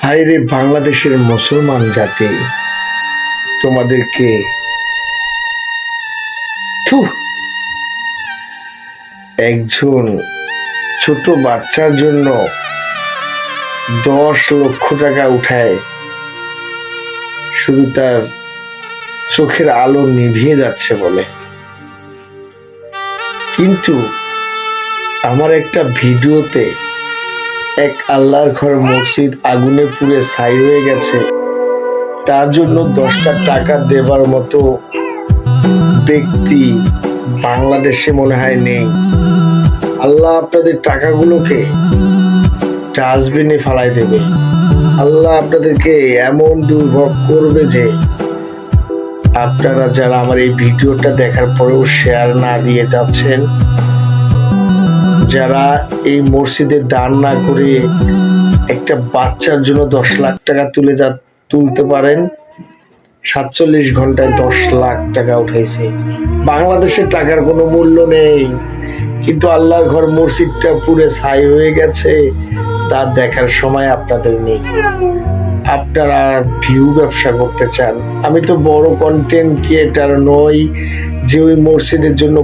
হায় রে বাংলাদেশের মুসলমান জাতি, তোমাদেরকে একজন ছোট বাচ্চার জন্য 10 লক্ষ টাকা উঠায় শুধু তার চোখের আলো নিভিয়ে যাচ্ছে বলে। কিন্তু আমার একটা ভিডিওতে এক আল্লাহর ঘর মসজিদ আগুনে পুড়ে ছাই হয়ে গেছে, তার জন্য 10টা টাকা দেবার মতো ব্যক্তি বাংলাদেশে মনে হয় নেই। আল্লাহ আপনাদের টাকাগুলোকে ডাস্টবিনে ফালাই দেবে। আল্লাহ আপনাদেরকে এমন দুর্ভোগ করবে যে আপনারা যারা আমার এই ভিডিওটা দেখার পরেও শেয়ার না দিয়ে যাচ্ছেন, যারা এই মসজিদে দান না করে একটা বাচ্চার জন্য 10 লাখ টাকা তুলতে পারেন, 47 ঘন্টায় 10 লাখ টাকা উঠাইছে। বাংলাদেশের টাকার কোনো মূল্য নেই, কিন্তু আল্লাহর ঘর মসজিদটা পুরে ছাই হয়ে গেছে, তা দেখার সময় আপনাদের নেই। আপনারা ভিউ ব্যবসা করতে চান। আমি তো বড় কন্টেন্ট ক্রিয়েটার নই যে ওই মসজিদের জন্য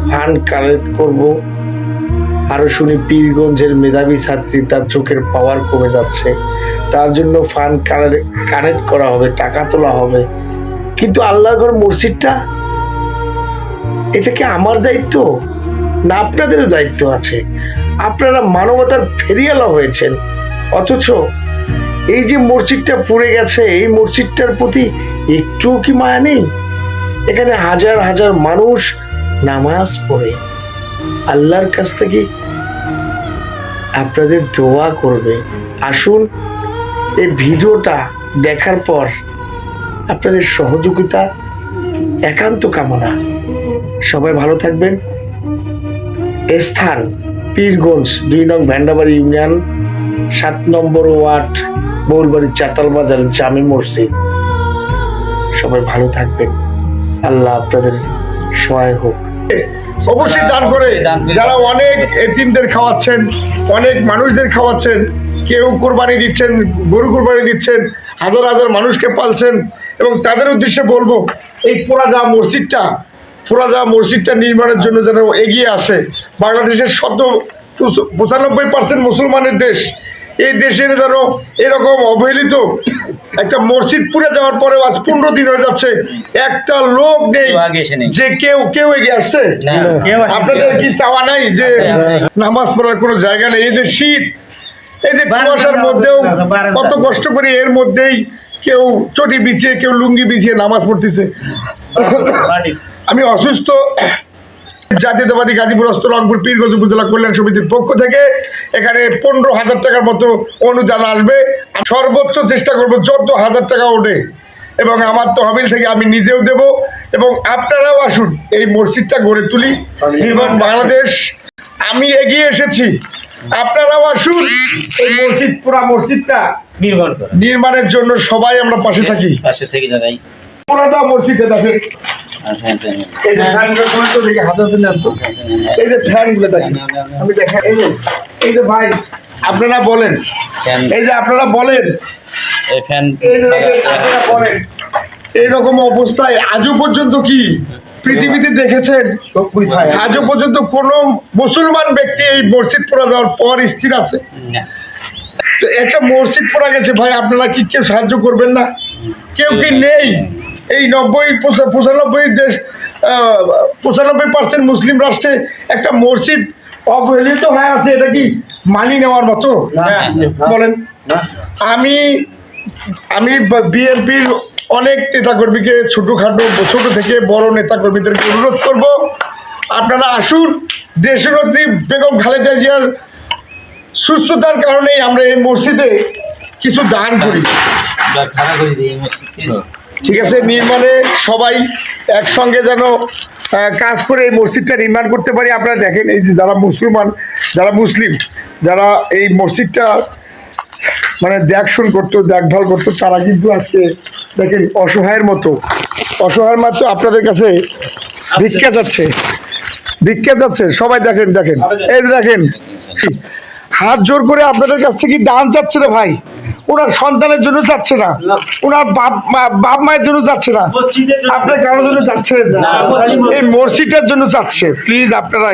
ফান্ড কালেক্ট করব। আরো শুনি পীরগঞ্জের মেধাবী ছাত্রী, তার চোখের পাওয়ার কমে যাচ্ছে, তার জন্য ফান্ড কানেক্ট করা হবে, টাকা তোলা হবে। কিন্তু আল্লাহর ঘর মসজিদটা, এটা কি আমার দায়িত্ব না আপনাদেরও দায়িত্ব আছে? আপনারা মানবতার ফেরিয়ালা হয়েছেন, অথচ এই যে মসজিদটা পুড়ে গেছে, এই মসজিদটার প্রতি একটুও কি মায়া নেই? এখানে হাজার হাজার মানুষ নামাজ পড়ে, আল্লাহর কাছ থেকে আপনাদের দোয়া করবে। আসুন, এই ভিডিওটা দেখার পর আপনাদের সহযোগিতা একান্ত কামনা। সবাই ভালো থাকবেন। স্থান পীরগঞ্জ 2 নং ভ্যান্ডাবাড়ি ইউনিয়ন, 7 নম্বর ওয়ার্ড, বৌলবাড়ি চাতাল বাজার, জামি মসজিদ। সবাই ভালো থাকবেন, আল্লাহ আপনাদের সহায় হোক। অবশ্যই দান করে যারা অনেক এতিমদের খাওয়াচ্ছেন, অনেক মানুষদের খাওয়াচ্ছেন, কেউ কোরবানি দিচ্ছেন, গরু কোরবানি দিচ্ছেন, হাজার হাজার মানুষকে পালছেন, এবং তাদের উদ্দেশ্যে বলবো এই পোড়া যাওয়া মসজিদটা নির্মাণের জন্য যেন এগিয়ে আসে। বাংলাদেশের 95% মুসলমানের দেশ, এই দেশের যেন এরকম অবহেলিত একটা মসজিদ পুড়ে যাওয়ার পরে আজ 15 দিন হয়ে যাচ্ছে, একটা লোক নেই যে কেউ এগিয়ে আসছে। আপনাদের কি চাওয়া নাই যে নামাজ পড়ার কোনো জায়গা নেই? এই যে শীত, এই যে কুয়াশার মধ্যেও কত কষ্ট করে, এর মধ্যেই কেউ চটি বিছিয়ে, কেউ লুঙ্গি বিছিয়ে নামাজ পড়তেছে। আমি অসুস্থ জাতীয়তাবাদী গাজীপুর অস্ত রংপুর পীরগঞ্জ উপজেলা কল্যাণ সমিতির পক্ষ থেকে এখানে 15,000 টাকার মতো অনুদান আসবে। সর্বোচ্চ চেষ্টা করব যত 1000 টাকা ওঠে, এবং আমার তহবিল থেকে আমি নিজেও দেব, এবং আপনারাও আসুন এই মসজিদটা গড়ে তুলি। এবং বাংলাদেশ, আমি এগিয়ে এসেছি, আপনারাও আসুন এই পুরা মসজিদটা নির্মাণের জন্য সবাই আমরা পাশে থাকি। পুরাটা মসজিদে দেখেন, এই যে ফ্যানগুলো দেখি, এই যে ফ্যানগুলো দেখেন, আমি দেখেন, এই যে ভাই আপনারা বলেন, এই যে আপনারা বলেন, এইরকম অবস্থায় আজও পর্যন্ত কি পৃথিবীতে দেখেছেন? আজও পর্যন্ত কোন মুসলমান ব্যক্তি এই মসজিদ পড়া যাওয়ার পর স্থির আছে? একটা মসজিদ পড়া গেছে ভাই, আপনারা কি কেউ সাহায্য করবেন না? কেউ কি নেই? এই 95 দেশ, 95% মুসলিম রাষ্ট্রে একটা মসজিদ অবহেলিত হয়ে আছে, এটা কি মানি নেওয়ার মতো? বলেন। আমি বিএনপির অনেক নেতাকর্মীকে, ছোট থেকে বড় নেতাকর্মীদেরকে অনুরোধ করব, আপনারা আসুন। দেশনেত্রী বেগম খালেদা জিয়ার সুস্থতার কারণেই আমরা এই মসজিদে কিছু দান করি, ঠিক আছে? নির্মাণে সবাই একসঙ্গে যেন কাজ করে এই মসজিদটা নির্মাণ করতে পারি। আপনারা দেখেন, এই যে যারা মুসলিম, যারা এই মসজিদটা মানে দেখভাল করতো, তারা কিন্তু আজকে দেখেন অসহায়ের মতো আপনাদের কাছে ভিক্ষা যাচ্ছে। সবাই দেখেন, এই যে দেখেন, হাত জোর করে আপনাদের কাছ থেকে দান চাচ্ছে রে ভাই। ওনার সন্তানের জন্য যাচ্ছে না, ওনার বাপ মায়ের জন্য যাচ্ছে না, আপনার কারোর জন্য যাচ্ছে, এই মসজিদের জন্য যাচ্ছে। প্লিজ আপনারা